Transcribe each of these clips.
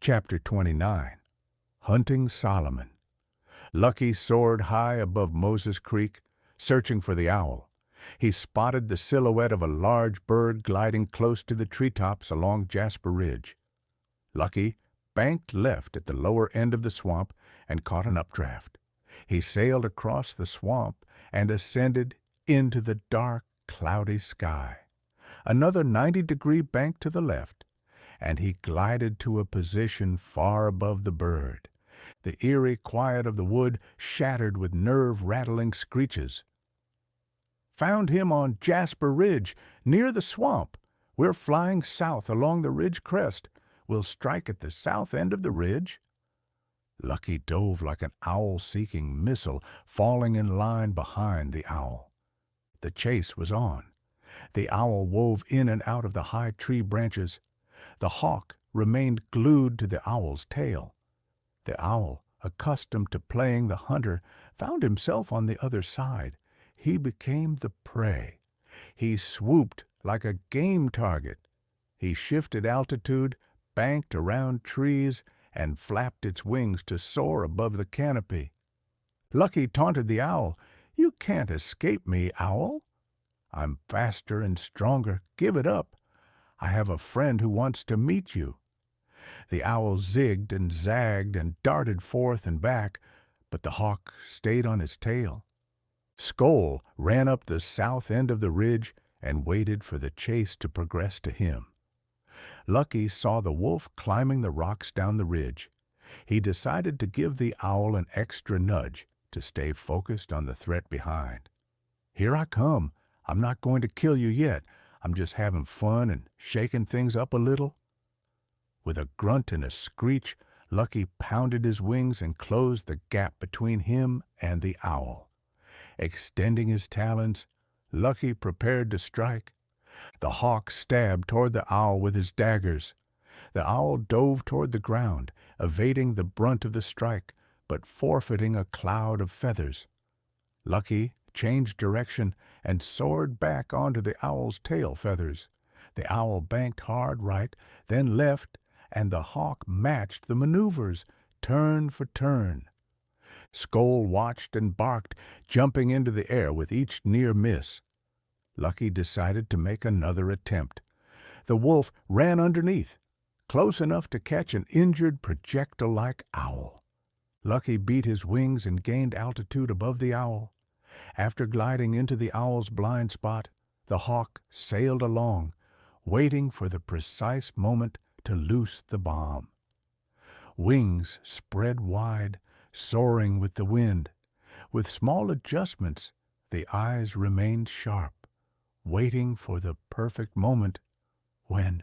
Chapter 29. Hunting Solomon. Lucky soared high above Moses Creek, searching for the owl. He spotted the silhouette of a large bird gliding close to the treetops along Jasper Ridge. Lucky banked left at the lower end of the swamp and caught an updraft. He sailed across the swamp and ascended into the dark, cloudy sky. Another 90-degree bank to the left, and he glided to a position far above the bird. The eerie quiet of the wood shattered with nerve-rattling screeches. "Found him on Jasper Ridge, near the swamp. We're flying south along the ridge crest. We'll strike at the south end of the ridge." Lucky dove like an owl-seeking missile, falling in line behind the owl. The chase was on. The owl wove in and out of the high tree branches. The hawk remained glued to the owl's tail. The owl, accustomed to playing the hunter, found himself on the other side. He became the prey. He swooped like a game target. He shifted altitude, banked around trees, and flapped its wings to soar above the canopy. Lucky taunted the owl. "You can't escape me, owl. I'm faster and stronger. Give it up. I have a friend who wants to meet you." The owl zigged and zagged and darted forth and back, but the hawk stayed on his tail. Skoll ran up the south end of the ridge and waited for the chase to progress to him. Lucky saw the wolf climbing the rocks down the ridge. He decided to give the owl an extra nudge to stay focused on the threat behind. "Here I come. I'm not going to kill you yet. I'm just having fun and shaking things up a little." With a grunt and a screech, Lucky pounded his wings and closed the gap between him and the owl. Extending his talons, Lucky prepared to strike. The hawk stabbed toward the owl with his daggers. The owl dove toward the ground, evading the brunt of the strike, but forfeiting a cloud of feathers. Lucky changed direction and soared back onto the owl's tail feathers. The owl banked hard right, then left, and the hawk matched the maneuvers, turn for turn. Skoll watched and barked, jumping into the air with each near miss. Lucky decided to make another attempt. The wolf ran underneath, close enough to catch an injured projectile-like owl. Lucky beat his wings and gained altitude above the owl. After gliding into the owl's blind spot, the hawk sailed along, waiting for the precise moment to loose the bomb. Wings spread wide, soaring with the wind. With small adjustments, the eyes remained sharp, waiting for the perfect moment when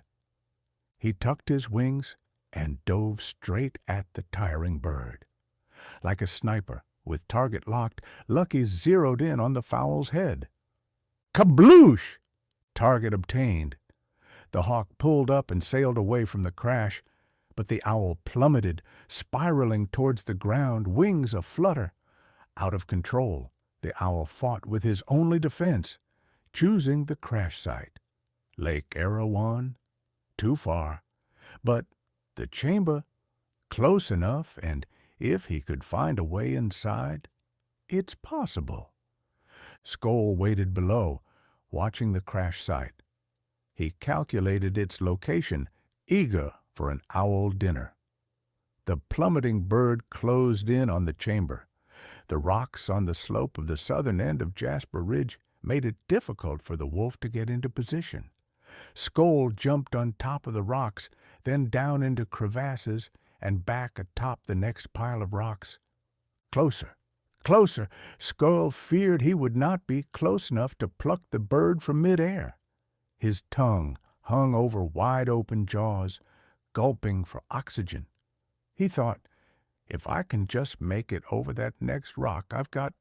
he tucked his wings and dove straight at the tiring bird. Like a sniper, with target locked, Lucky zeroed in on the fowl's head. Kabloosh! Target obtained. The hawk pulled up and sailed away from the crash, but the owl plummeted, spiraling towards the ground, wings aflutter. Out of control, the owl fought with his only defense, choosing the crash site. Lake Erewhon? Too far. But the chamber? Close enough, and if he could find a way inside, it's possible. Skoll waited below, watching the crash site. He calculated its location, eager for an owl dinner. The plummeting bird closed in on the chamber. The rocks on the slope of the southern end of Jasper Ridge made it difficult for the wolf to get into position. Skoll jumped on top of the rocks, then down into crevasses and back atop the next pile of rocks. Closer, closer! Skoll feared he would not be close enough to pluck the bird from midair. His tongue hung over wide-open jaws, gulping for oxygen. He thought, if I can just make it over that next rock, I've got...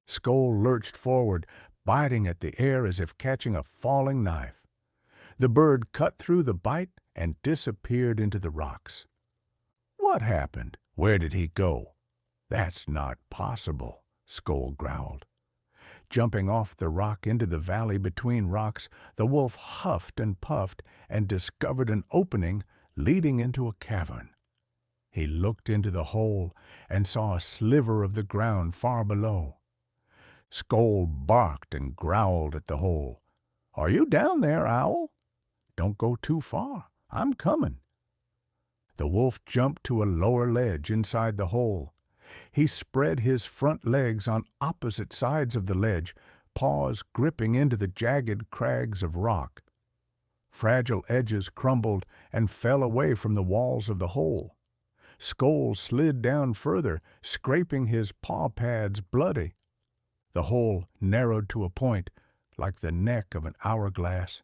Skoll lurched forward, biting at the air as if catching a falling knife. The bird cut through the bite and disappeared into the rocks. What happened? Where did he go? That's not possible, Skoll growled. Jumping off the rock into the valley between rocks, the wolf huffed and puffed and discovered an opening leading into a cavern. He looked into the hole and saw a sliver of the ground far below. Skoll barked and growled at the hole. "Are you down there, Owl? Don't go too far. I'm coming." The wolf jumped to a lower ledge inside the hole. He spread his front legs on opposite sides of the ledge, paws gripping into the jagged crags of rock. Fragile edges crumbled and fell away from the walls of the hole. Skoll slid down further, scraping his paw pads bloody. The hole narrowed to a point, like the neck of an hourglass.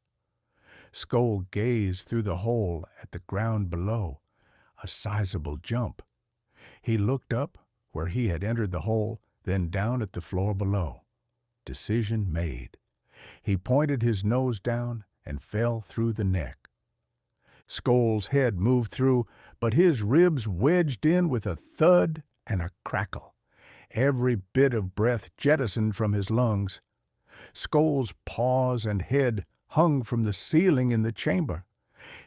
Skoll gazed through the hole at the ground below, a sizable jump. He looked up where he had entered the hole, then down at the floor below. Decision made. He pointed his nose down and fell through the neck. Skoll's head moved through, but his ribs wedged in with a thud and a crackle. Every bit of breath jettisoned from his lungs. Skoll's paws and head hung from the ceiling in the chamber.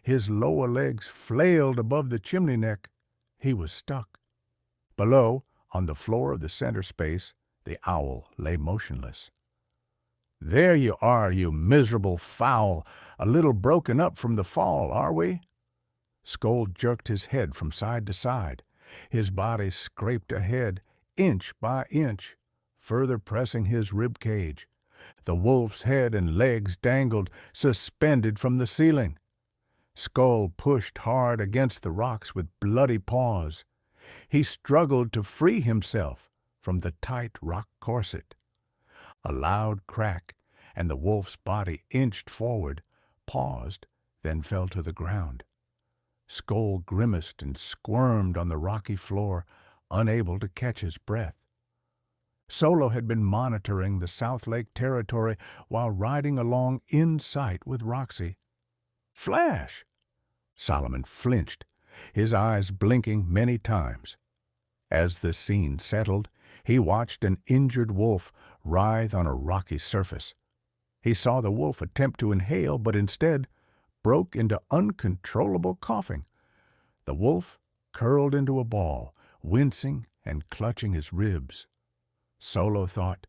His lower legs flailed above the chimney neck. He was stuck. Below, on the floor of the center space, the owl lay motionless. "There you are, you miserable fowl, a little broken up from the fall, are we?" Skoll jerked his head from side to side. His body scraped ahead, inch by inch, further pressing his rib cage. The wolf's head and legs dangled, suspended from the ceiling. Skoll pushed hard against the rocks with bloody paws. He struggled to free himself from the tight rock corset. A loud crack, and the wolf's body inched forward, paused, then fell to the ground. Skoll grimaced and squirmed on the rocky floor, unable to catch his breath. Solo had been monitoring the South Lake territory while riding along in sight with Roxy. "Flash!" Solomon flinched, his eyes blinking many times. As the scene settled, he watched an injured wolf writhe on a rocky surface. He saw the wolf attempt to inhale, but instead broke into uncontrollable coughing. The wolf curled into a ball, wincing and clutching his ribs. Solo thought,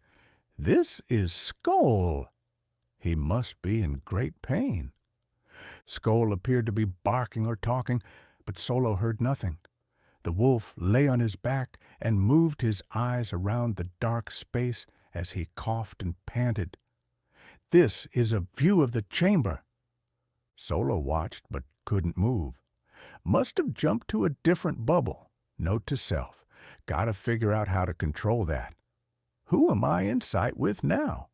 "This is Skoll. He must be in great pain." Skoll appeared to be barking or talking, but Solo heard nothing. The wolf lay on his back and moved his eyes around the dark space as he coughed and panted. "This is a view of the chamber." Solo watched but couldn't move. Must have jumped to a different bubble. Note to self, gotta figure out how to control that. Who am I in sight with now?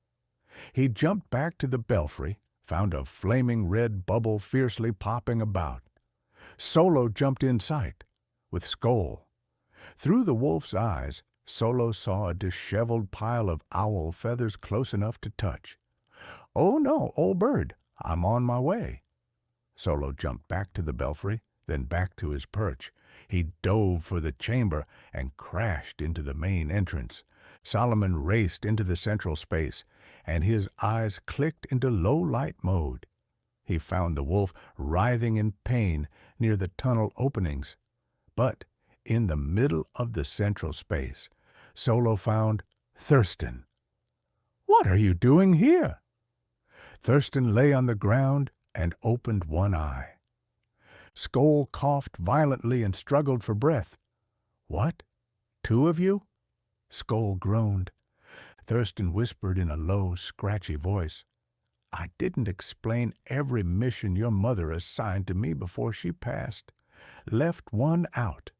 He jumped back to the belfry, found a flaming red bubble fiercely popping about. Solo jumped in sight, with Skoll. Through the wolf's eyes, Solo saw a disheveled pile of owl feathers close enough to touch. "Oh no, old bird, I'm on my way." Solo jumped back to the belfry, then back to his perch. He dove for the chamber and crashed into the main entrance. Solomon raced into the central space, and his eyes clicked into low-light mode. He found the wolf writhing in pain near the tunnel openings. But in the middle of the central space, Solo found Thurston. "What are you doing here?" Thurston lay on the ground and opened one eye. Skoll coughed violently and struggled for breath. "What? Two of you?" Skoll groaned. Thurston whispered in a low, scratchy voice, "I didn't explain every mission your mother assigned to me before she passed. Left one out."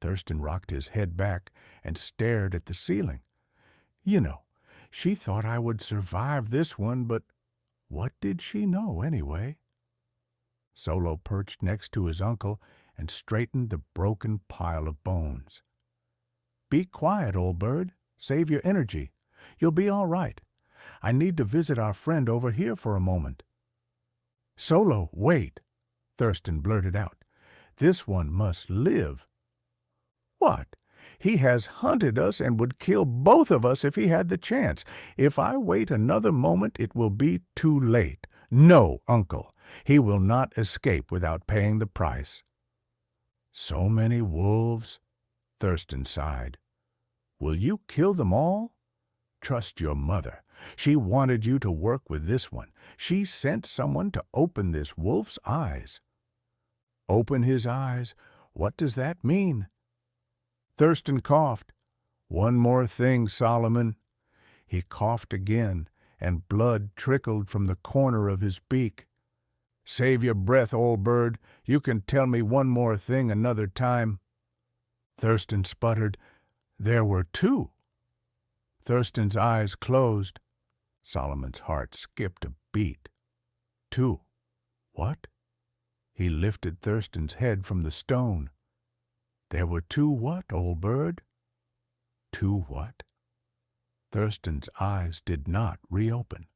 Thurston rocked his head back and stared at the ceiling. "You know, she thought I would survive this one, but what did she know anyway?" Solo perched next to his uncle and straightened the broken pile of bones. "Be quiet, old bird. Save your energy. You'll be all right. I need to visit our friend over here for a moment." "Solo, wait," Thurston blurted out. "This one must live." "What? He has hunted us and would kill both of us if he had the chance. If I wait another moment, it will be too late. No, uncle, He will not escape without paying the price. So many wolves, Thurston sighed. Will you kill them all? Trust your mother. She wanted you to work with this one. She sent someone to open this wolf's eyes. Open his eyes? What does that mean? Thurston coughed. One more thing, Solomon. He coughed again, and blood trickled from the corner of his beak. Save your breath, old bird. You can tell me one more thing another time. Thurston sputtered. There were two. Thurston's eyes closed. Solomon's heart skipped a beat. Two. What? He lifted Thurston's head from the stone. There were two what, old bird? Two what? Thurston's eyes did not reopen.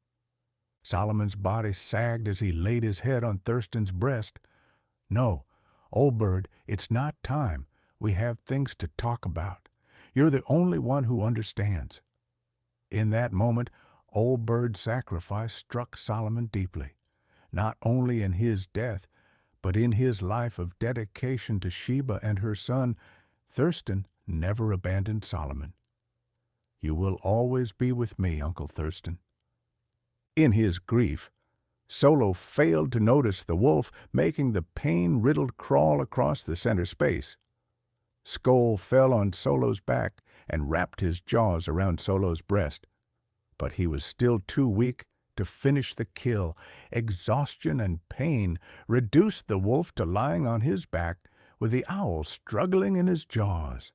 Solomon's body sagged as he laid his head on Thurston's breast. No, old bird, it's not time. We have things to talk about. You're the only one who understands. In that moment, old bird's sacrifice struck Solomon deeply, not only in his death, but in his life of dedication to Sheba and her son. Thurston never abandoned Solomon. You will always be with me, Uncle Thurston. In his grief, Solo failed to notice the wolf making the pain-riddled crawl across the center space. Skoll fell on Solo's back and wrapped his jaws around Solo's breast. But he was still too weak to finish the kill. Exhaustion and pain reduced the wolf to lying on his back with the owl struggling in his jaws.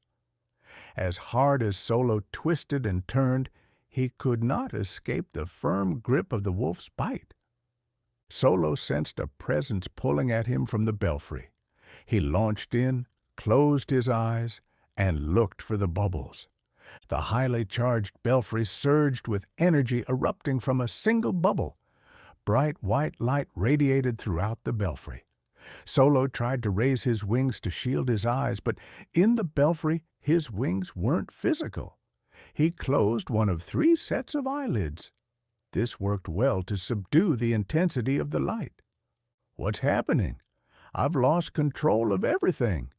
As hard as Solo twisted and turned, he could not escape the firm grip of the wolf's bite. Solo sensed a presence pulling at him from the belfry. He launched in, closed his eyes, and looked for the bubbles. The highly charged belfry surged with energy erupting from a single bubble. Bright white light radiated throughout the belfry. Solo tried to raise his wings to shield his eyes, but in the belfry his wings weren't physical. He closed one of 3 sets of eyelids. This worked well to subdue the intensity of the light. What's happening? I've lost control of everything.